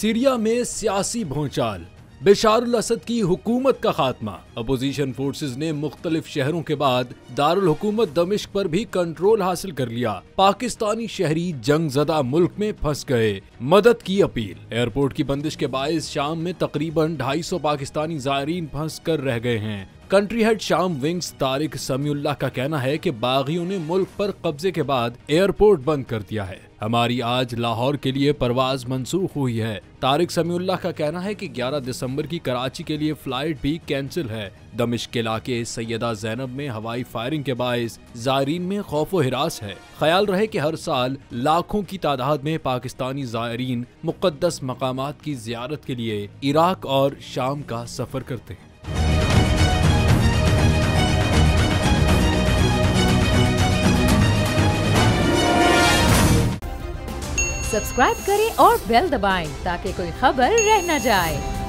Syria में सियासी भूचाल, बेशारुल असद की हुकूमत का खात्मा। अपोजिशन फोर्सेस ने मुख्तलिफ शहरों के बाद दारुल हुकूमत दमिश्क पर भी कंट्रोल हासिल कर लिया। पाकिस्तानी शहरी जंगज़दा मुल्क में फंस गए, मदद की अपील। एयरपोर्ट की बंदिश के बायस शाम में तकरीबन 250 पाकिस्तानी ज़ायरीन फंस कर रह गए हैं। कंट्री हेड शाम विंग्स तारिक समीउल्लाह का कहना है कि बागियों ने मुल्क पर कब्जे के बाद एयरपोर्ट बंद कर दिया है। हमारी आज लाहौर के लिए परवाज मंसूख हुई है। तारिक समीउल्लाह का कहना है कि 11 दिसंबर की कराची के लिए फ्लाइट भी कैंसिल है। दमिश्क के इलाके सैयदा ज़ैनब में हवाई फायरिंग के बायस ज़ायरीन में खौफ व हिरास है। ख्याल रहे कि हर साल लाखों की तादाद में पाकिस्तानी ज़ायरीन मुक़द्दस मकामात की ज़ियारत के लिए इराक और शाम का सफ़र करते हैं। सब्सक्राइब करें और बेल दबाएं ताकि कोई खबर रह न जाए।